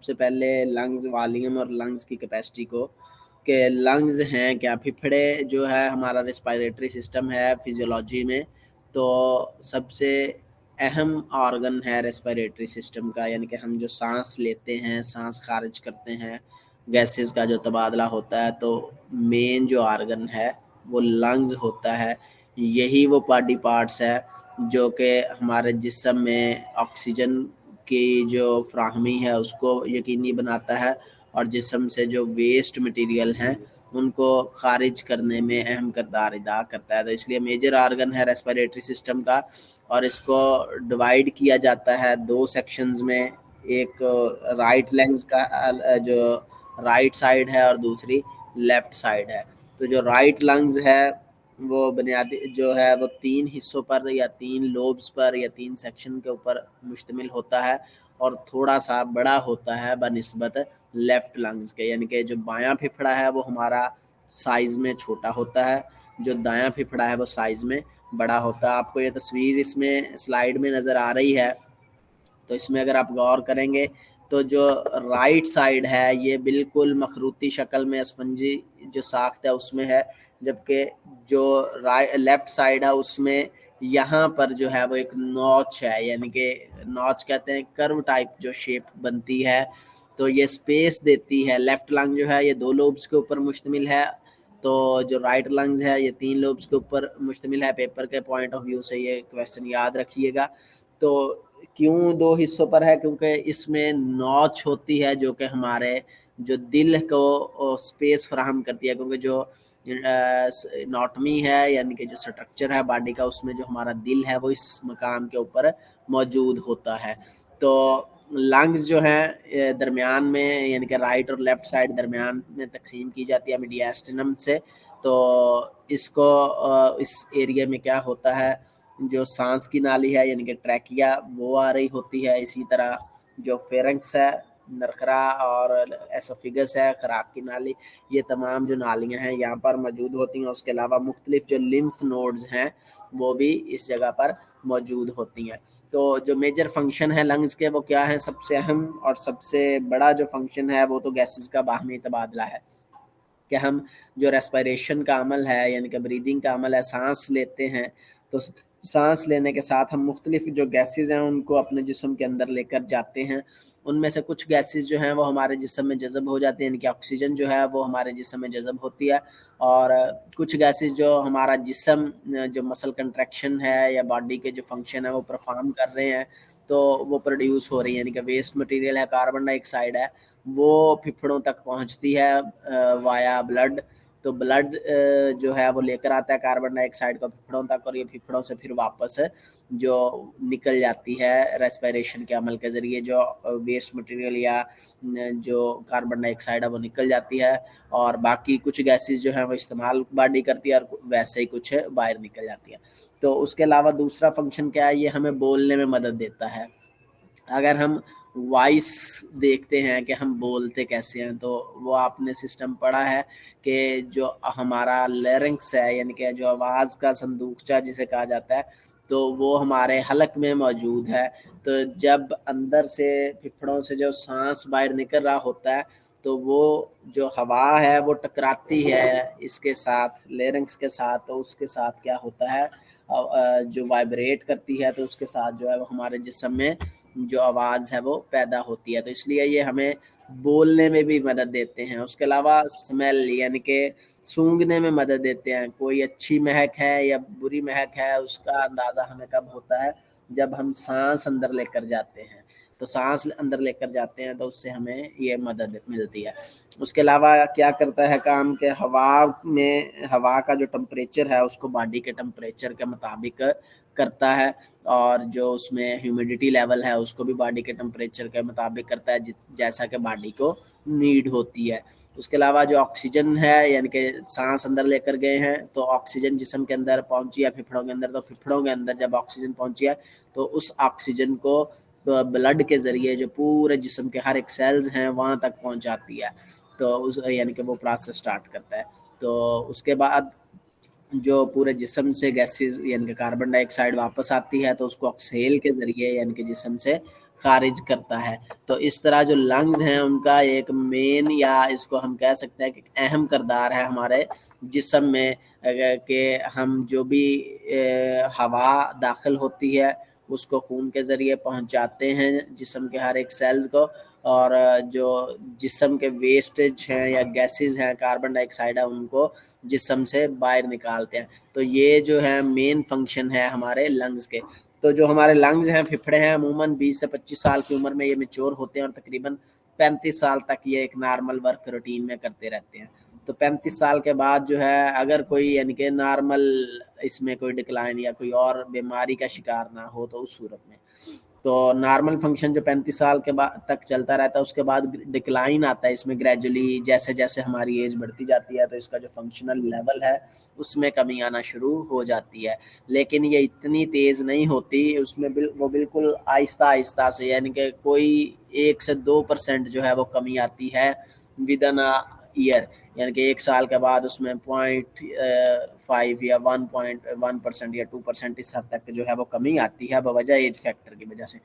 سے پہلے lungs volume اور لنگز کی کیپیسٹی کو، کہ لنگز ہیں کیا، پھپھڑے جو ہے ہمارا ریسپائریٹری سسٹم ہے فزیولوجی میں، تو سب سے اہم آرگن ہے ریسپائریٹری سسٹم کا، یعنی کہ ہم جو سانس لیتے ہیں، سانس خارج کرتے ہیں، گیسز کا جو تبادلہ ہوتا ہے، تو مین جو آرگن ہے وہ لنگز ہوتا ہے۔ یہی وہ باڈی پارٹس ہے جو کہ ہمارے جسم میں آکسیجن کی جو فراہمی ہے اس کو یقینی بناتا ہے، اور جسم سے جو ویسٹ مٹیریل ہیں ان کو خارج کرنے میں اہم کردار ادا کرتا ہے۔ تو اس لیے میجر آرگن ہے ریسپائریٹری سسٹم کا، اور اس کو ڈیوائیڈ کیا جاتا ہے دو سیکشنز میں، ایک رائٹ لنگز کا جو رائٹ سائڈ ہے اور دوسری لیفٹ سائڈ ہے۔ تو جو رائٹ لنگز ہے وہ بنیادی جو ہے وہ 3 حصوں پر یا 3 لوبز پر یا 3 سیکشن کے اوپر مشتمل ہوتا ہے، اور تھوڑا سا بڑا ہوتا ہے بنسبت لیفٹ لنگز کے، یعنی کہ جو بایاں پھپھڑا ہے وہ ہمارا سائز میں چھوٹا ہوتا ہے، جو دایاں پھپھڑا ہے وہ سائز میں بڑا ہوتا ہے۔ آپ کو یہ تصویر اس میں سلائیڈ میں نظر آ رہی ہے، تو اس میں اگر آپ غور کریں گے تو جو رائٹ سائڈ ہے یہ بالکل مخروطی شکل میں اسفنجی جو ساخت ہے اس میں ہے، جبکہ جو لیفٹ سائڈ ہے اس میں یہاں پر جو ہے وہ ایک نوچ ہے، یعنی کہ نوچ کہتے ہیں کرو ٹائپ جو شیپ بنتی ہے، تو یہ سپیس دیتی ہے۔ لیفٹ لنگ جو ہے یہ 2 لوبز کے اوپر مشتمل ہے، تو جو رائٹ لنگز ہے یہ 3 لوبز کے اوپر مشتمل ہے۔ پیپر کے پوائنٹ آف ویو سے یہ کویسچن یاد رکھیے گا۔ تو کیوں 2 حصوں پر ہے؟ کیونکہ اس میں نوچ ہوتی ہے جو کہ ہمارے جو دل کو سپیس فراہم کرتی ہے، کیونکہ جو اناٹمی ہے یعنی کہ جو سٹرکچر ہے باڈی کا اس میں جو ہمارا دل ہے وہ اس مقام کے اوپر موجود ہوتا ہے۔ تو لنگز جو ہیں درمیان میں، یعنی کہ رائٹ اور لیفٹ سائڈ درمیان میں تقسیم کی جاتی ہے میڈیاسٹینم سے، تو اس کو اس ایریا میں کیا ہوتا ہے، جو سانس کی نالی ہے یعنی کہ ٹریکیا وہ آ رہی ہوتی ہے، اسی طرح جو فیرنکس ہے، نرخرا اور ایسوفیگس ہے خراک کی نالی، یہ تمام جو نالیاں ہیں یہاں پر موجود ہوتی ہیں۔ اس کے علاوہ مختلف جو لمف نوڈز ہیں وہ بھی اس جگہ پر موجود ہوتی ہیں۔ تو جو میجر فنکشن ہے لنگز کے وہ کیا ہیں؟ سب سے اہم اور سب سے بڑا جو فنکشن ہے وہ تو گیسز کا باہمی تبادلہ ہے، کہ ہم جو ریسپائریشن کا عمل ہے یعنی کہ بریدنگ کا عمل ہے، سانس لیتے ہیں، تو سانس لینے کے ساتھ ہم مختلف جو گیسز ہیں ان کو اپنے جسم کے اندر لے کر جاتے ہیں۔ ان میں سے کچھ گیسز جو ہیں وہ ہمارے جسم میں جذب ہو جاتے ہیں، یعنی کہ آکسیجن جو ہے وہ ہمارے جسم میں جذب ہوتی ہے، اور کچھ گیسز جو ہمارا جسم جو مسل کنٹریکشن ہے یا باڈی کے جو فنکشن ہے وہ پرفارم کر رہے ہیں تو وہ پروڈیوس ہو رہی ہیں، یعنی کہ ویسٹ مٹیریل ہے، کاربن ڈائی آکسائڈ ہے، وہ پھپھڑوں تک پہنچتی ہے وایا بلڈ۔ تو بلڈ جو ہے وہ لے کر آتا ہے کاربن ڈائی آکسائڈ کو پھپھڑوں تک، اور یہ پھپھڑوں سے پھر واپس جو نکل جاتی ہے ریسپائریشن کے عمل کے ذریعے، جو ویسٹ مٹیریل یا جو کاربن ڈائی آکسائڈ ہے وہ نکل جاتی ہے، اور باقی کچھ گیسز جو ہیں وہ استعمال باڈی کرتی ہے اور ویسے ہی کچھ باہر نکل جاتی ہے۔ تو اس کے علاوہ دوسرا فنکشن کیا ہے؟ یہ ہمیں بولنے میں مدد دیتا ہے۔ اگر ہم وائس دیکھتے ہیں کہ ہم بولتے کیسے ہیں، تو وہ آپ نے سسٹم پڑھا ہے کہ جو ہمارا لیرنکس ہے یعنی کہ جو آواز کا صندوقچہ جسے کہا جاتا ہے، تو وہ ہمارے حلق میں موجود ہے۔ تو جب اندر سے پھپھڑوں سے جو سانس باہر نکل رہا ہوتا ہے تو وہ جو ہوا ہے وہ ٹکراتی ہے اس کے ساتھ، لیرنکس کے ساتھ، تو اس کے ساتھ کیا ہوتا ہے جو وائبریٹ کرتی ہے، تو اس کے ساتھ جو ہے وہ ہمارے جسم میں جو آواز ہے وہ پیدا ہوتی ہے۔ تو اس لیے یہ ہمیں بولنے میں بھی مدد دیتے ہیں۔ اس کے علاوہ سمیل یعنی کہ سونگھنے میں مدد دیتے ہیں، کوئی اچھی مہک ہے یا بری مہک ہے اس کا اندازہ ہمیں کب ہوتا ہے؟ جب ہم سانس اندر لے کر جاتے ہیں، تو سانس اندر لے کر جاتے ہیں تو اس سے ہمیں یہ مدد ملتی ہے۔ اس کے علاوہ کیا کرتا ہے کام کہ ہوا میں ہوا کا جو ٹمپریچر ہے اس کو باڈی کے ٹمپریچر کے مطابق کرتا ہے، اور جو اس میں ہیومیڈیٹی لیول ہے اس کو بھی باڈی کے ٹمپریچر کے مطابق کرتا ہے، جیسا کہ باڈی کو نیڈ ہوتی ہے۔ اس کے علاوہ جو آکسیجن ہے یعنی کہ سانس اندر لے کر گئے ہیں تو آکسیجن جسم کے اندر پہنچی ہے پھپھڑوں کے اندر، تو پھپھڑوں کے اندر جب آکسیجن پہنچی ہے تو اس آکسیجن کو بلڈ کے ذریعے جو پورے جسم کے ہر ایک سیلز ہیں وہاں تک پہنچاتی ہے، تو اس یعنی کہ وہ پروسیس سٹارٹ کرتا ہے۔ تو اس کے بعد جو پورے جسم سے گیسز یعنی کہ کاربن ڈائی آکسائڈ واپس آتی ہے تو اس کو ایکسہیل کے ذریعے یعنی کہ جسم سے خارج کرتا ہے۔ تو اس طرح جو لنگز ہیں ان کا ایک مین یا اس کو ہم کہہ سکتے ہیں کہ اہم کردار ہے ہمارے جسم میں، کہ ہم جو بھی ہوا داخل ہوتی ہے اس کو خون کے ذریعے پہنچاتے ہیں جسم کے ہر ایک سیلز کو، اور جو جسم کے ویسٹیج ہیں یا گیسز ہیں، کاربن ڈائی آکسائڈ ہے، ان کو جسم سے باہر نکالتے ہیں۔ تو یہ جو ہے مین فنکشن ہے ہمارے لنگز کے۔ تو جو ہمارے لنگز ہیں، پھپھڑے ہیں، عموماً 20 سے 25 سال کی عمر میں یہ میچور ہوتے ہیں اور تقریباً 35 سال تک یہ ایک نارمل ورک روٹین میں کرتے رہتے ہیں۔ تو 35 سال کے بعد جو ہے اگر کوئی یعنی کہ نارمل اس میں کوئی ڈکلائن یا کوئی اور بیماری کا شکار نہ ہو تو اس صورت میں تو نارمل فنکشن جو 35 سال کے بعد تک چلتا رہتا ہے، اس کے بعد ڈکلائن آتا ہے اس میں گریجولی، جیسے جیسے ہماری ایج بڑھتی جاتی ہے تو اس کا جو فنکشنل لیول ہے اس میں کمی آنا شروع ہو جاتی ہے، لیکن یہ اتنی تیز نہیں ہوتی، اس میں وہ بالکل آہستہ آہستہ سے، یعنی کہ کوئی 1 سے 2% جو ہے وہ کمی آتی ہے ود ان ایئر، یعنی کہ 1 سال کے بعد اس میں 0.5 یا 1.1% یا 2% اس حد تک جو ہے وہ کمی آتی ہے بوجہ ایج فیکٹر کی وجہ سے۔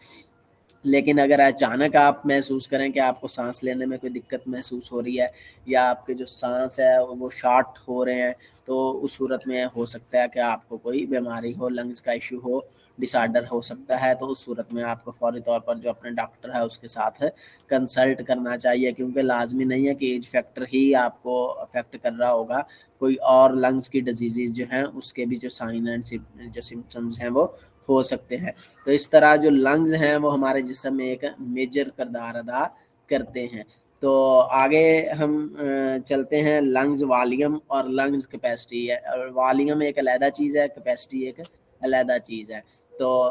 لیکن اگر اچانک آپ محسوس کریں کہ آپ کو سانس لینے میں کوئی دقت محسوس ہو رہی ہے یا آپ کے جو سانس ہے وہ شارٹ ہو رہے ہیں، تو اس صورت میں ہو سکتا ہے کہ آپ کو کوئی بیماری ہو، لنگز کا ایشو ہو، ڈس آرڈر ہو سکتا ہے۔ تو اس صورت میں آپ کو فوری طور پر جو اپنے ڈاکٹر ہے اس کے ساتھ کنسلٹ کرنا چاہیے، کیونکہ لازمی نہیں ہے کہ ایج فیکٹر ہی آپ کو افیکٹ کر رہا ہوگا، کوئی اور لنگز کی ڈیزیز جو ہیں اس کے بھی جو سائن اینڈ جو سمپٹمز ہیں وہ ہو سکتے ہیں۔ تو اس طرح جو لنگز ہیں وہ ہمارے جسم میں ایک میجر کردار ادا کرتے ہیں۔ تو آگے ہم چلتے ہیں لنگز والیوم اور لنگز کیپیسٹی ہے۔ والیوم ایک علیحدہ چیز ہے، کیپیسٹی ایک علیحدہ چیز ہے۔ تو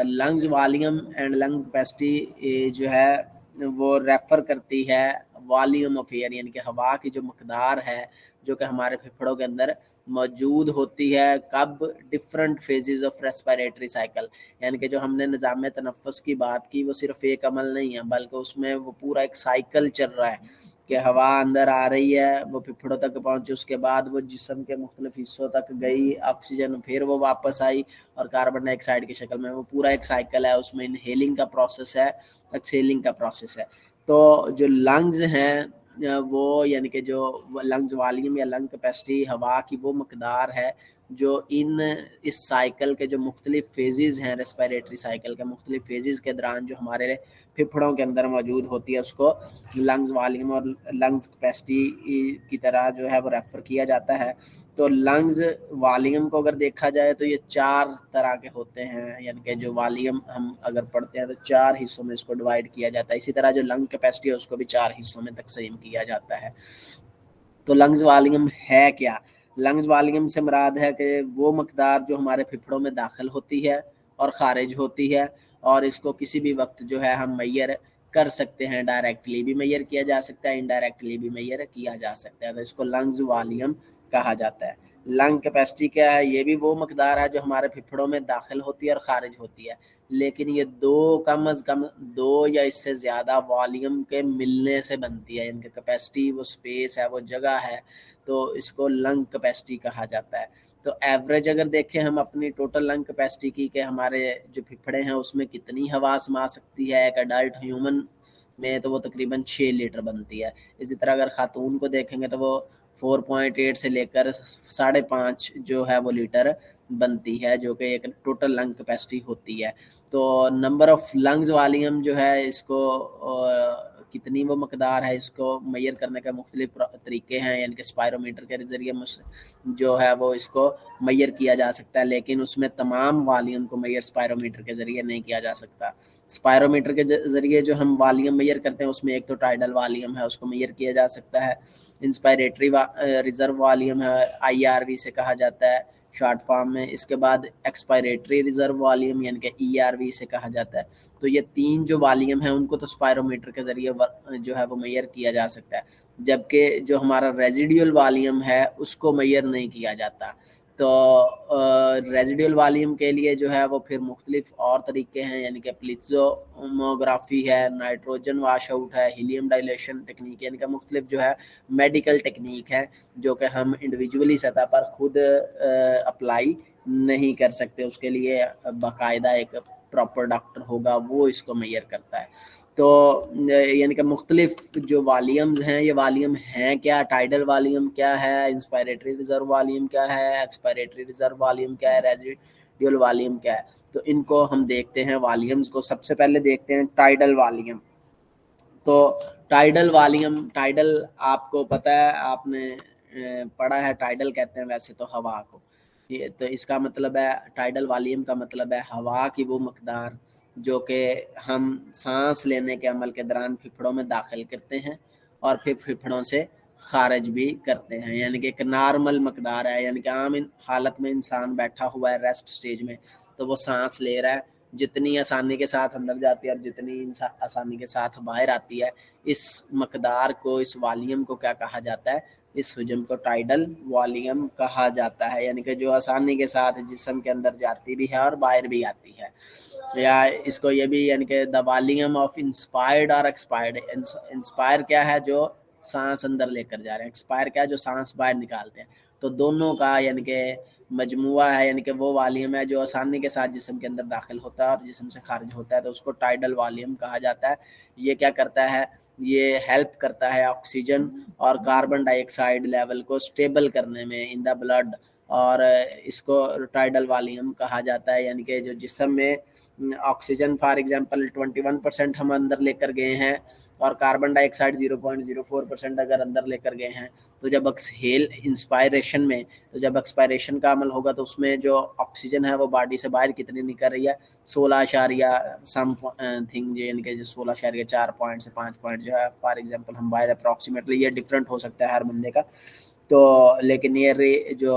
lungs volume and lung capacity جو ہے وہ ریفر کرتی ہے والیوم آف ایئر، یعنی کہ ہوا کی جو مقدار ہے جو کہ ہمارے پھپھڑوں کے اندر موجود ہوتی ہے، کب different phases of respiratory cycle, یعنی کہ جو ہم نے نظام تنفس کی بات کی وہ صرف ایک عمل نہیں ہے بلکہ اس میں وہ پورا ایک سائیکل چل رہا ہے کہ ہوا اندر آ رہی ہے، وہ پھپھڑوں تک پہنچی، اس کے بعد وہ جسم کے مختلف حصوں تک گئی آکسیجن، پھر وہ واپس آئی اور کاربن ڈائی آکسائڈ کی شکل میں، وہ پورا ایک سائیکل ہے، اس میں انہیلنگ کا پروسیس ہے، ایکسہیلنگ کا پروسیس ہے۔ تو جو لنگز ہیں وہ یعنی کہ جو لنگز والیوم یا لنگ کیپیسٹی ہوا کی وہ مقدار ہے جو اس سائیکل کے جو مختلف فیزز ہیں، ریسپیریٹری سائیکل کے مختلف فیزز کے دوران جو ہمارے پھپھڑوں کے اندر موجود ہوتی ہے، اس کو لنگز والیوم اور لنگز کیپیسٹی کی طرح جو ہے وہ ریفر کیا جاتا ہے۔ تو لنگز والیوم کو اگر دیکھا جائے تو یہ 4 طرح کے ہوتے ہیں، یعنی کہ جو والیوم ہم اگر پڑھتے ہیں تو 4 حصوں میں اس کو ڈیوائڈ کیا جاتا ہے، اسی طرح جو لنگ کیپیسٹی ہے اس کو بھی 4 حصوں میں تقسیم کیا جاتا ہے۔ تو لنگز والیوم ہے کیا؟ لنگز والیوم سے مراد ہے کہ وہ مقدار جو ہمارے پھپھڑوں میں داخل ہوتی ہے اور خارج ہوتی ہے، اور اس کو کسی بھی وقت جو ہے ہم میئر کر سکتے ہیں، ڈائریکٹلی بھی میئر کیا جا سکتا ہے، انڈائریکٹلی بھی میئر کیا جا سکتا ہے، تو اس کو لنگز والیوم کہا جاتا ہے۔ لنگ کیپیسٹی کیا ہے؟ یہ بھی وہ مقدار ہے جو ہمارے پھپھڑوں میں داخل ہوتی ہے اور خارج ہوتی ہے، لیکن یہ کم از کم 2 یا اس سے زیادہ والیوم کے ملنے سے بنتی ہے، یعنی کہ کیپیسٹی وہ سپیس ہے، وہ جگہ ہے، تو اس کو لنگ کیپیسٹی کہا جاتا ہے۔ تو ایوریج اگر دیکھیں ہم اپنی ٹوٹل لنگ کیپیسٹی کی کہ ہمارے جو پھپھڑے ہیں اس میں کتنی ہوا سما سکتی ہے ایک اڈلٹ ہیومن میں، تو وہ تقریباً 6 لیٹر بنتی ہے۔ اسی طرح اگر خاتون کو دیکھیں گے تو وہ 4.8 سے لے کر 5.5 جو ہے وہ لیٹر بنتی ہے، جو کہ ایک ٹوٹل لنگ کیپیسٹی ہوتی ہے۔ تو نمبر آف لنگز والیوم جو ہے اس کو کتنی وہ مقدار ہے، اس کو میئر کرنے کے مختلف طریقے ہیں، یعنی کہ اسپائرومیٹر کے ذریعے جو ہے وہ اس کو میئر کیا جا سکتا ہے، لیکن اس میں تمام والیوم کو میئر اسپائرومیٹر کے ذریعے نہیں کیا جا سکتا۔ اسپائرومیٹر کے ذریعے جو ہم والیوم میئر کرتے ہیں اس میں ایک تو ٹائیڈل والیوم ہے، اس کو میئر کیا جا سکتا ہے، انسپائریٹری ریزرو والیوم ہے، IRV سے کہا جاتا ہے شارٹ فارم میں، اس کے بعد ایکسپائریٹری ریزرو والیوم یعنی کہ ERV سے کہا جاتا ہے۔ تو یہ 3 جو والیوم ہیں ان کو تو اسپائرومیٹر کے ذریعے جو ہے وہ میئر کیا جا سکتا ہے، جبکہ جو ہمارا ریزیڈیول والیوم ہے اس کو میئر نہیں کیا جاتا۔ تو ریزیڈیول والیوم کے لیے جو ہے وہ پھر مختلف اور طریقے ہیں، یعنی کہ پلیزوموگرافی ہے، نائٹروجن واش آؤٹ ہے، ہیلیم ڈائلیشن ٹیکنیک، یعنی کہ مختلف جو ہے میڈیکل ٹیکنیک ہے جو کہ ہم انڈیویجولی سطح پر خود اپلائی نہیں کر سکتے، اس کے لیے باقاعدہ ایک پراپر ڈاکٹر ہوگا وہ اس کو میئر کرتا ہے. تو یعنی کہ مختلف جو والیومز ہیں یہ والیوم ہیں کیا, ٹائیڈل والیوم کیا ہے, انسپائریٹری ریزرو والیوم کیا ہے, ایکسپائریٹری ریزرو والیوم کیا ہے, ریزیڈیول والیوم کیا ہے. تو ان کو ہم دیکھتے ہیں والیومز کو. سب سے پہلے دیکھتے ہیں ٹائیڈل والیوم. تو ٹائیڈل والیوم, ٹائیڈل آپ کو پتہ ہے, آپ نے پڑھا ہے, ٹائیڈل کہتے ہیں ویسے تو ہوا کو. یہ تو اس کا مطلب ہے ٹائیڈل والیوم کا مطلب ہے ہوا کی وہ مقدار جو کہ ہم سانس لینے کے عمل کے دوران پھیپھڑوں میں داخل کرتے ہیں اور پھر پھیپھڑوں سے خارج بھی کرتے ہیں. یعنی کہ ایک نارمل مقدار ہے. یعنی کہ عام حالت میں انسان بیٹھا ہوا ہے ریسٹ سٹیج میں تو وہ سانس لے رہا ہے, جتنی آسانی کے ساتھ اندر جاتی ہے اور جتنی آسانی کے ساتھ باہر آتی ہے, اس مقدار کو, اس والیوم کو کیا کہا جاتا ہے, اس حجم کو ٹائیڈل والیوم کہا جاتا ہے. یعنی کہ جو آسانی کے ساتھ جسم کے اندر جاتی بھی ہے اور باہر بھی آتی ہے. یا اس کو یہ بھی یعنی کہ دا والیوم آف انسپائرڈ اور ایکسپائرڈ. انسپائر کیا ہے, جو سانس اندر لے کر جا رہے ہیں, ایکسپائر کیا ہے, جو سانس باہر نکالتے ہیں. تو دونوں کا یعنی کہ مجموعہ ہے, یعنی کہ وہ والیوم ہے جو آسانی کے ساتھ جسم کے اندر داخل ہوتا ہے اور جسم سے خارج ہوتا ہے, تو اس کو ٹائیڈل والیوم کہا جاتا ہے. یہ کیا کرتا ہے, یہ ہیلپ کرتا ہے آکسیجن اور کاربن ڈائی آکسائڈ لیول کو سٹیبل کرنے میں ان دا بلڈ, اور اس کو ٹائیڈل والیوم کہا جاتا ہے. یعنی کہ جو جسم میں آکسیجن فار ایگزامپل 21% ہم اندر لے کر گئے ہیں اور کاربن ڈائی آکسائڈ 0.04% اگر اندر لے کر گئے ہیں, تو جب ایکسہیل انسپائریشن میں, تو جب ایکسپائریشن کا عمل ہوگا تو اس میں جو آکسیجن ہے وہ باڈی سے باہر کتنی نکل رہی ہے, 16 سم تھنگ, یعنی کہ 16.4 پوائنٹ سے 5 پوائنٹ جو ہے فار ایگزامپل ہم باہر اپروکسیمیٹلی, یہ ڈفرینٹ ہو سکتا ہے ہر بندے کا, تو لیکن یہ جو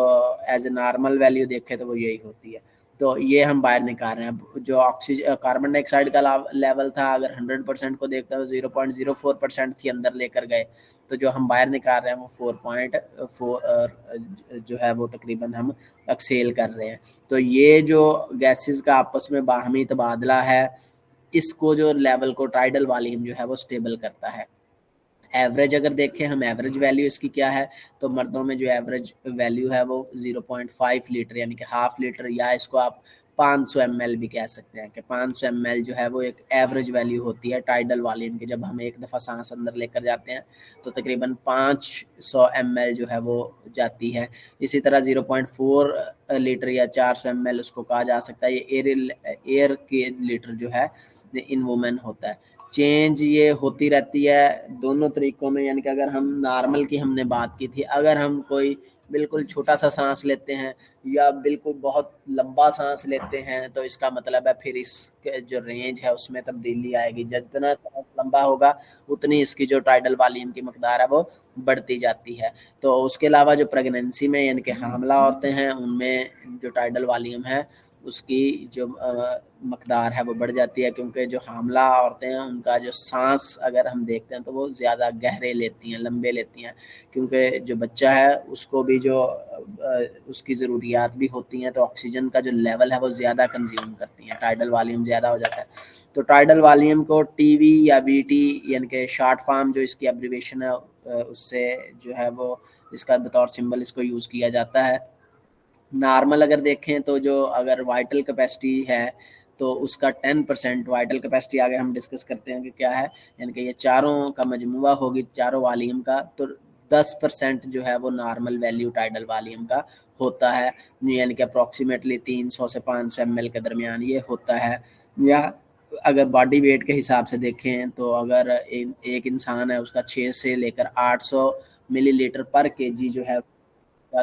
ایز اے نارمل ویلیو دیکھے تو وہ یہی ہوتی ہے. تو یہ ہم باہر نکال رہے ہیں. جو آکسیجن کاربن ڈائی آکسائڈ کا لیول تھا اگر 100% کو دیکھتا ہے تو 0.04% تھی اندر لے کر گئے, تو جو ہم باہر نکال رہے ہیں وہ 4.4 جو ہے وہ تقریباً ہم ایکسیل کر رہے ہیں. تو یہ جو گیسز کا آپس میں باہمی تبادلہ ہے, اس کو جو لیول کو ٹائیڈل والیوم جو ہے وہ سٹیبل کرتا ہے. ایوریج اگر دیکھیں ہم, ایوریج ویلیو اس کی کیا ہے, تو مردوں میں جو ایوریج ویلیو ہے وہ 0.5 لیٹر, یعنی کہ ہاف لیٹر, یا اس کو آپ 500 ml بھی کہہ سکتے ہیں کہ 500 ml جو ہے وہ ایک ایوریج ویلیو ہوتی ہے ٹائیڈل والیوم کی. جب ہم ایک دفعہ سانس اندر لے کر جاتے ہیں تو تقریباً 500 ml جو ہے وہ جاتی ہے. اسی طرح 0.4 لیٹر یا 400 ml اس کو کہا جا سکتا ہے. یہ ایئر کے لیٹر جو ہے ان وومن ہوتا ہے. چینج یہ ہوتی رہتی ہے دونوں طریقوں میں. یعنی کہ اگر ہم نارمل کی ہم نے بات کی تھی, اگر ہم کوئی بالکل چھوٹا سا سانس لیتے ہیں یا بالکل بہت لمبا سانس لیتے ہیں, تو اس کا مطلب ہے پھر اس کے جو رینج ہے اس میں تبدیلی آئے گی. جتنا سانس لمبا ہوگا اتنی اس کی جو ٹائیڈل والیوم کی مقدار ہے وہ بڑھتی جاتی ہے. تو اس کے علاوہ جو پریگننسی میں یعنی کہ حاملہ عورتیں ہیں ان میں جو ٹائیڈل والیوم ہے اس کی جو مقدار ہے وہ بڑھ جاتی ہے, کیونکہ جو حاملہ عورتیں ہیں ان کا جو سانس اگر ہم دیکھتے ہیں تو وہ زیادہ گہرے لیتی ہیں, لمبے لیتی ہیں, کیونکہ جو بچہ ہے اس کو بھی جو اس کی ضروریات بھی ہوتی ہیں, تو آکسیجن کا جو لیول ہے وہ زیادہ کنزیوم کرتی ہیں, ٹائیڈل والیوم زیادہ ہو جاتا ہے. تو ٹائیڈل والیوم کو ٹی وی یا بی ٹی یعنی کہ شارٹ فارم جو اس کی ایبریویشن ہے اس سے جو ہے وہ اس کا بطور سمبل اس کو یوز کیا جاتا ہے. نارمل اگر دیکھیں تو جو اگر وائٹل کیپیسٹی ہے تو اس کا 10% وائٹل کیپیسٹی آگے ہم ڈسکس کرتے ہیں کہ کیا ہے, یعنی کہ یہ چاروں کا مجموعہ ہوگی چاروں والیوم کا, تو 10% جو ہے وہ نارمل ویلیو ٹائیڈل والیوم کا ہوتا ہے, یعنی کہ اپروکسیمیٹلی 300 سے 500 ml کے درمیان یہ ہوتا ہے. یا اگر باڈی ویٹ کے حساب سے دیکھیں تو اگر ایک انسان ہے اس کا 6 سے لے کر 800 ملی لیٹر پر کے جی جو ہے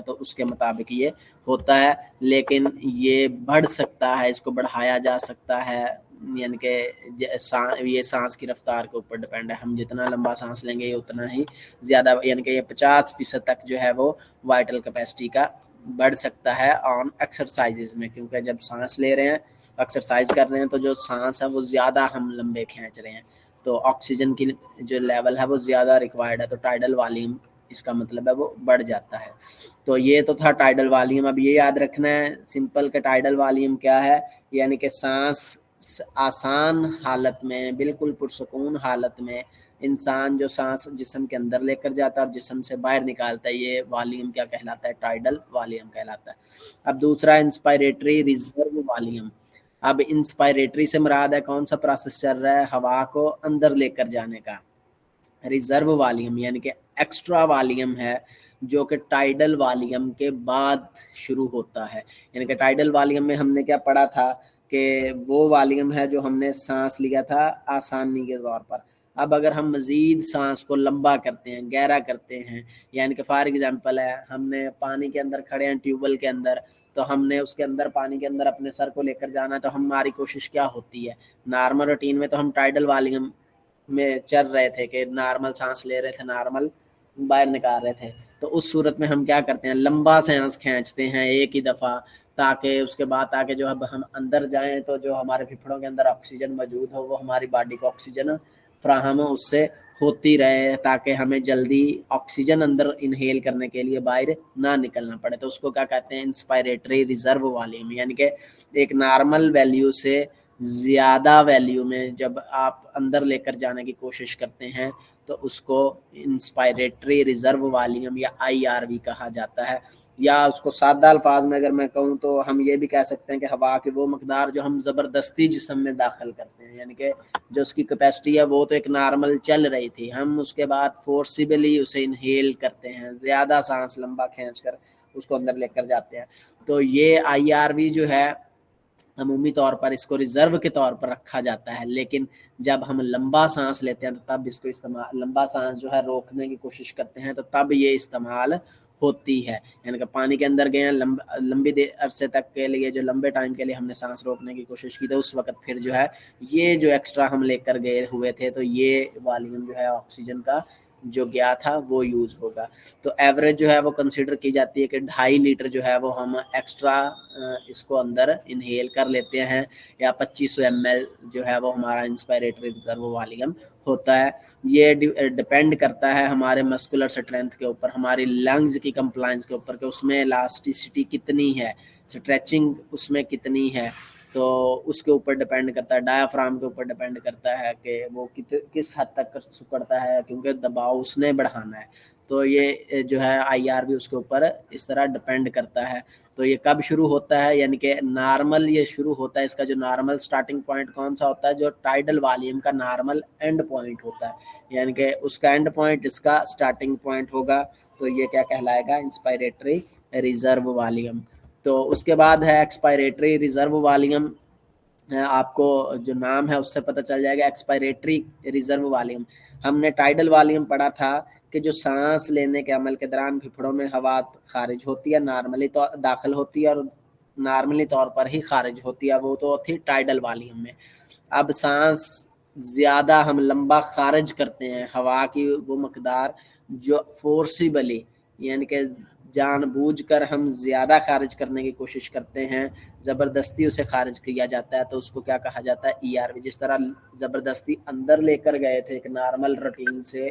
تو اس کے مطابق یہ ہوتا ہے. لیکن یہ بڑھ سکتا ہے, اس کو بڑھایا جا سکتا ہے, یعنی کہ یہ سانس کی رفتار کے اوپر ڈیپینڈ ہے. ہم جتنا لمبا سانس لیں گے یہ اتنا ہی زیادہ, یعنی کہ یہ 50% تک جو ہے وہ وائٹل کیپیسٹی کا بڑھ سکتا ہے آن ایکسرسائزز میں, کیونکہ جب سانس لے رہے ہیں ایکسرسائز کر رہے ہیں تو جو سانس ہے وہ زیادہ ہم لمبے کھینچ رہے ہیں, تو آکسیجن کی جو لیول ہے وہ زیادہ ریکوائرڈ ہے, تو ٹائیڈل والیوم اس کا مطلب ہے وہ بڑھ جاتا ہے. تو یہ تو تھا ٹائیڈل والیوم. اب یہ یاد رکھنا ہے سمپل کہ ٹائیڈل والیوم کیا ہے, یعنی کہ سانس آسان حالت میں, بالکل پرسکون حالت میں انسان جو سانس جسم کے اندر لے کر جاتا ہے اور جسم سے باہر نکالتا ہے, یہ والیوم کیا کہلاتا ہے, ٹائیڈل والیوم کہلاتا ہے. اب دوسرا انسپائریٹری ریزرو والیوم. اب انسپائریٹری سے مراد ہے کون سا پروسیس چل رہا ہے؟ ہوا کو اندر لے کر جانے کا. ریزرو والیوم یعنی کہ ایکسٹرا والیوم ہے جو کہ ٹائیڈل والیوم کے بعد شروع ہوتا ہے. یعنی کہ ٹائیڈل والیوم میں ہم نے کیا پڑھا تھا کہ وہ والیوم ہے جو ہم نے سانس لیا تھا آسانی کے طور پر. اب اگر ہم مزید سانس کو لمبا کرتے ہیں، گہرا کرتے ہیں، یعنی کہ فار ایگزامپل ہے ہم نے پانی کے اندر کھڑے ہیں ٹیوب ویل کے اندر، تو ہم نے اس کے اندر پانی کے اندر اپنے سر کو لے کر جانا، تو ہماری کوشش کیا ہوتی ہے؟ نارمل روٹین میں تو ہم ٹائیڈل والیوم میں چل رہے تھے کہ نارمل سانس لے رہے تھے، نارمل باہر نکال رہے تھے. تو اس صورت میں ہم کیا کرتے ہیں؟ لمبا سانس کھینچتے ہیں ایک ہی دفعہ، تاکہ اس کے بعد تاکہ جو اب ہم اندر جائیں تو جو ہمارے پھپھڑوں کے اندر آکسیجن موجود ہو وہ ہماری باڈی کو آکسیجن فراہم اس سے ہوتی رہے، تاکہ ہمیں جلدی آکسیجن اندر انہیل کرنے کے لیے باہر نہ نکلنا پڑے. تو اس کو کیا کہتے ہیں؟ انسپائریٹری ریزرو والیوم. یعنی کہ ایک نارمل ویلیو سے زیادہ ویلیو میں جب آپ اندر لے کر جانے کی کوشش کرتے ہیں تو اس کو انسپائریٹری ریزرو والیوم یا IRV کہا جاتا ہے. یا اس کو سادہ الفاظ میں اگر میں کہوں تو ہم یہ بھی کہہ سکتے ہیں کہ ہوا کی وہ مقدار جو ہم زبردستی جسم میں داخل کرتے ہیں، یعنی کہ جو اس کی کیپیسٹی ہے وہ تو ایک نارمل چل رہی تھی، ہم اس کے بعد فورسیبلی اسے انہیل کرتے ہیں، زیادہ سانس لمبا کھینچ کر اس کو اندر لے کر جاتے ہیں. تو یہ IRV جو ہے عمومی طور پر اس کو ریزرو کے طور پر رکھا جاتا ہے، لیکن جب ہم لمبا سانس لیتے ہیں تو تب اس کو استعمال، لمبا سانس جو ہے روکنے کی کوشش کرتے ہیں تو تب یہ استعمال ہوتی ہے. یعنی کہ پانی کے اندر گئے ہیں لمبی عرصے تک کے لیے، جو لمبے ٹائم کے لیے ہم نے سانس روکنے کی کوشش کی تو اس وقت پھر جو ہے یہ جو ایکسٹرا ہم لے کر گئے ہوئے تھے تو یہ والیوم جو ہے آکسیجن کا جو گیا تھا وہ یوز ہوگا. تو ایوریج جو ہے وہ کنسیڈر کی جاتی ہے کہ 2.5 لیٹر جو ہے وہ ہم ایکسٹرا اس کو اندر انہیل کر لیتے ہیں، یا 2500 ml جو ہے وہ ہمارا انسپائریٹری ریزرو والیوم ہوتا ہے. یہ ڈپینڈ کرتا ہے ہمارے مسکولر اسٹرینتھ کے اوپر، ہماری لنگز کی کمپلائنس کے اوپر کہ اس میں الاسٹیسٹی کتنی ہے، اسٹریچنگ اس میں کتنی ہے، تو اس کے اوپر ڈپینڈ کرتا ہے. ڈایافرام کے اوپر ڈپینڈ کرتا ہے کہ وہ کس حد تک سکڑتا ہے، کیونکہ دباؤ اس نے بڑھانا ہے. تو یہ جو ہے IRV اس کے اوپر اس طرح ڈپینڈ کرتا ہے. تو یہ کب شروع ہوتا ہے؟ یعنی کہ نارمل یہ شروع ہوتا ہے، اس کا جو نارمل سٹارٹنگ پوائنٹ کون سا ہوتا ہے؟ جو ٹائیڈل والیوم کا نارمل اینڈ پوائنٹ ہوتا ہے، یعنی کہ اس کا اینڈ پوائنٹ اس کا سٹارٹنگ پوائنٹ ہوگا. تو یہ کیا کہلائے گا؟ انسپائریٹری ریزرو والیوم. تو اس کے بعد ہے ایکسپائریٹری ریزرو والیوم. آپ کو جو نام ہے اس سے پتہ چل جائے گا ایکسپائریٹری ریزرو والیوم. ہم نے ٹائیڈل والیوم پڑھا تھا کہ جو سانس لینے کے عمل کے دوران پھپھڑوں میں ہوا خارج ہوتی ہے، نارملی تو داخل ہوتی ہے اور نارملی طور پر ہی خارج ہوتی ہے، وہ تو تھی ٹائیڈل والیوم میں. اب سانس زیادہ ہم لمبا خارج کرتے ہیں، ہوا کی وہ مقدار جو فورسیبلی یعنی کہ جان بوجھ کر ہم زیادہ خارج کرنے کی کوشش کرتے ہیں، زبردستی اسے خارج کیا جاتا ہے، تو اس کو کیا کہا جاتا ہے؟ IRV. جس طرح زبردستی اندر لے کر گئے تھے ایک نارمل روٹین سے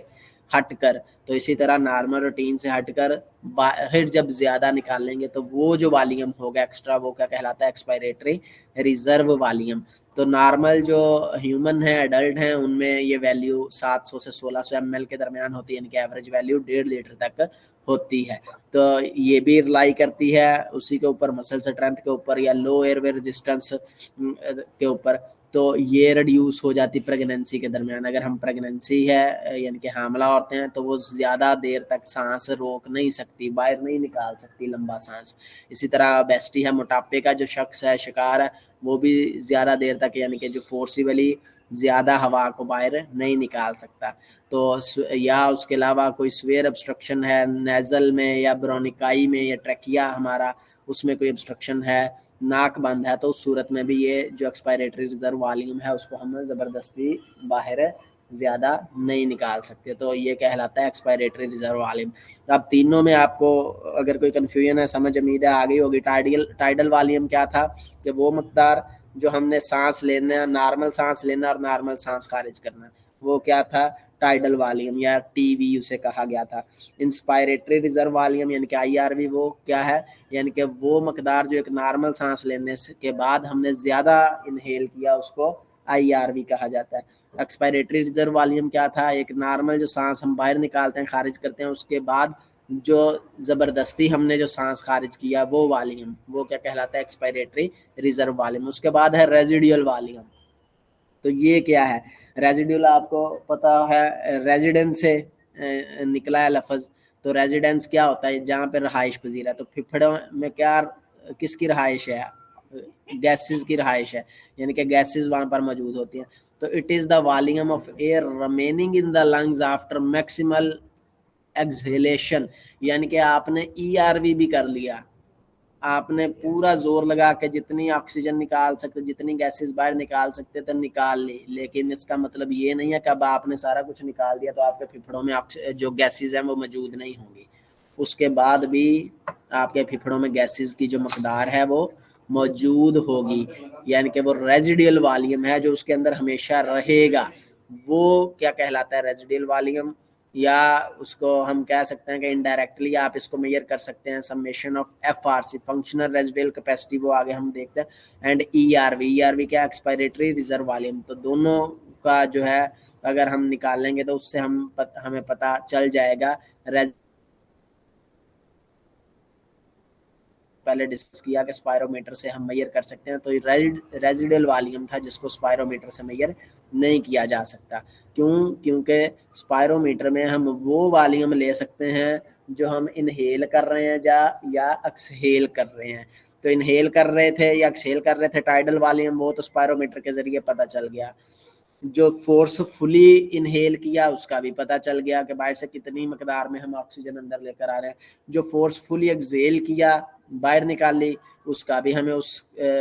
ہٹ کر، تو اسی طرح نارمل روٹین سے ہٹ کر باہر جب زیادہ نکال لیں گے تو وہ جو والیوم ہوگا ایکسٹرا وہ کیا کہلاتا ہے؟ ایکسپائریٹری ریزرو والیوم. تو نارمل جو ہیومن ہیں، ایڈلٹ ہیں، ان میں یہ ویلیو 700 سے 1600 ml کے درمیان ہوتی ہے، یعنی کہ ایوریج ویلیو 1.5 لیٹر تک ہوتی ہے. تو یہ بھی رلائی کرتی ہے اسی کے اوپر، مسل اسٹرینتھ کے اوپر یا لو ایئر وے ریزسٹنس کے اوپر. تو یہ ریڈیوس ہو جاتی پریگنینسی کے درمیان. اگر ہم پریگنینسی ہے یعنی کہ حاملہ عورتیں ہیں تو وہ زیادہ دیر تک سانس روک نہیں سکتی، باہر نہیں نکال سکتی لمبا سانس. اسی طرح بیسٹی ہے، موٹاپے کا جو شخص ہے، شکار ہے، وہ بھی زیادہ دیر تک یعنی کہ جو فورسیبلی زیادہ ہوا کو باہر نہیں نکال سکتا. تو یا اس کے علاوہ کوئی سویئر ابسٹرکشن ہے نیزل میں یا برونیکائی میں یا ٹریکیا ہمارا، اس میں کوئی ابسٹرکشن ہے، ناک بند ہے، تو اس صورت میں بھی یہ جو ایکسپائریٹری ریزرو والیوم ہے اس کو ہم زبردستی باہر زیادہ نہیں نکال سکتے. تو یہ کہلاتا ہے ایکسپائریٹری ریزرو والیوم. اب تینوں میں آپ کو اگر کوئی کنفیوژن ہے، سمجھ امید ہے آ گئی ہوگی. ٹائیڈل والیوم کیا تھا؟ کہ وہ مقدار جو ہم نے سانس لینا، نارمل سانس لینا اور نارمل سانس خارج کرنا، وہ کیا تھا؟ ٹائیڈل والیوم یا TV اسے کہا گیا تھا. انسپائریٹری ریزرو والیوم یعنی کہ IRV وہ کیا ہے؟ یعنی کہ وہ مقدار جو ایک نارمل سانس لینے کے بعد ہم نے زیادہ انہیل کیا اس کو IRV کہا جاتا ہے. ایکسپائریٹری ریزرو والیوم کیا تھا؟ ایک نارمل جو سانس ہم باہر نکالتے ہیں، خارج کرتے ہیں، اس کے بعد جو زبردستی ہم نے جو سانس خارج کیا وہ والیوم، وہ کیا کہلاتا ہے؟ ایکسپائریٹری ریزرو والیوم۔ اس کے بعد ہے ریزیڈیول والیوم۔ تو یہ کیا ہے؟ ریزیڈیول آپ کو پتا ہے ریزیڈنس سے نکلا ہے لفظ، تو ریزیڈنس کیا ہوتا ہے؟ جہاں پہ رہائش پذیر ہے۔ تو پھپھڑوں میں کیا کس کی رہائش ہے؟ گیسز کی رہائش ہے، یعنی کہ گیسز وہاں پر موجود ہوتی ہیں۔ تو it is the volume of air remaining in the lungs after maximal exhalation, یعنی کہ آپ نے ای آر وی بھی کر لیا، آپ نے پورا زور لگا کے جتنی آکسیجن نکال سکتے، جتنی گیسز باہر نکال سکتے تھے نکال لی، لیکن اس کا مطلب یہ نہیں ہے کہ اب آپ نے سارا کچھ نکال دیا تو آپ کے پھپھڑوں میں جو گیسز ہیں وہ موجود نہیں ہوں گی۔ اس کے بعد بھی آپ کے پھپھڑوں میں گیسز کی جو مقدار ہے وہ موجود ہوگی، یعنی کہ وہ ریزیڈیل والیوم ہے جو اس کے اندر ہمیشہ رہے گا، وہ کیا کہلاتا ہے؟ ریزیڈیل والیوم۔ یا اس کو ہم کہہ سکتے ہیں کہ انڈائریکٹلی آپ اس کو میئر کر سکتے ہیں summation of F R C, functional residual capacity, وہ آگے ہم دیکھتے ہیں، and E R V. E R V کیا؟ Expiratory reserve volume. تو دونوں کا جو ہے اگر ہم نکال لیں گے تو اس سے ہمیں پتہ چل جائے گا۔ پہلے ڈسکس کیا کہ اسپائرومیٹر سے ہم میئر کر سکتے ہیں، تو ریزیڈیل والیوم تھا جس کو اسپائرومیٹر سے میئر نہیں کیا جا سکتا۔ کیوں؟ کیونکہ اسپائرومیٹر میں ہم وہ والیوم لے سکتے ہیں جو ہم انہیل کر رہے ہیں یا ایکسہیل کر رہے ہیں۔ تو انہیل کر رہے تھے یا ایکسہیل کر رہے تھے ٹائیڈل والیوم، وہ تو اسپائرومیٹر کے ذریعے پتہ چل گیا۔ جو فورس فلی انہیل کیا اس کا بھی پتہ چل گیا کہ باہر سے کتنی مقدار میں ہم آکسیجن اندر لے کر آ رہے ہیں۔ جو فورس فلی ایکسہیل کیا، باہر نکال لی، اس کا بھی ہمیں اس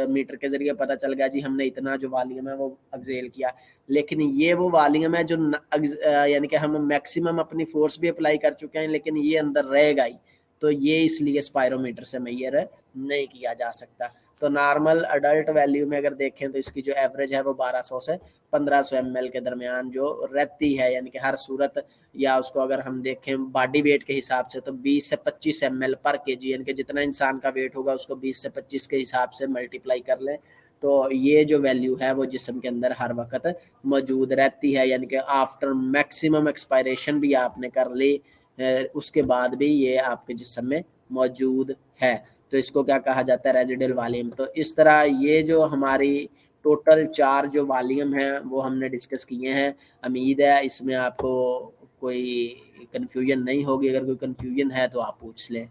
میٹر کے ذریعے پتہ چل گیا جی ہم نے اتنا جو والیوم ہے وہ ایکسہیل کیا۔ لیکن یہ وہ والیوم ہے جو یعنی کہ ہم میکسیمم اپنی فورس بھی اپلائی کر چکے ہیں لیکن یہ اندر رہے گا ہی، تو یہ اس لیے اسپائرومیٹر سے میئر نہیں کیا جا سکتا۔ تو نارمل اڈلٹ ویلیو میں اگر دیکھیں تو اس کی جو ایوریج ہے وہ 1200 سے 1500 ایم ایل کے درمیان جو رہتی ہے، یعنی کہ ہر صورت، یا اس کو اگر ہم دیکھیں باڈی ویٹ کے حساب سے تو 20 سے 25 ایم ایل پر کے جی، یعنی کہ جتنا انسان کا ویٹ ہوگا اس کو 20 سے 25 کے حساب سے ملٹیپلائی کر لیں تو یہ جو ویلیو ہے وہ جسم کے اندر ہر وقت موجود رہتی ہے، یعنی کہ آفٹر میکسیمم ایکسپائریشن بھی آپ نے کر لی، اس کے بعد بھی یہ آپ کے جسم میں موجود ہے۔ تو اس کو کیا کہا جاتا ہے؟ ریزیڈیل والیوم۔ تو اس طرح یہ جو ہماری ٹوٹل 4 جو والیوم ہیں وہ ہم نے ڈسکس کیے ہیں۔ امید ہے اس میں آپ کو کوئی کنفیوژن نہیں ہوگی، اگر کوئی کنفیوژن ہے تو آپ پوچھ لیں۔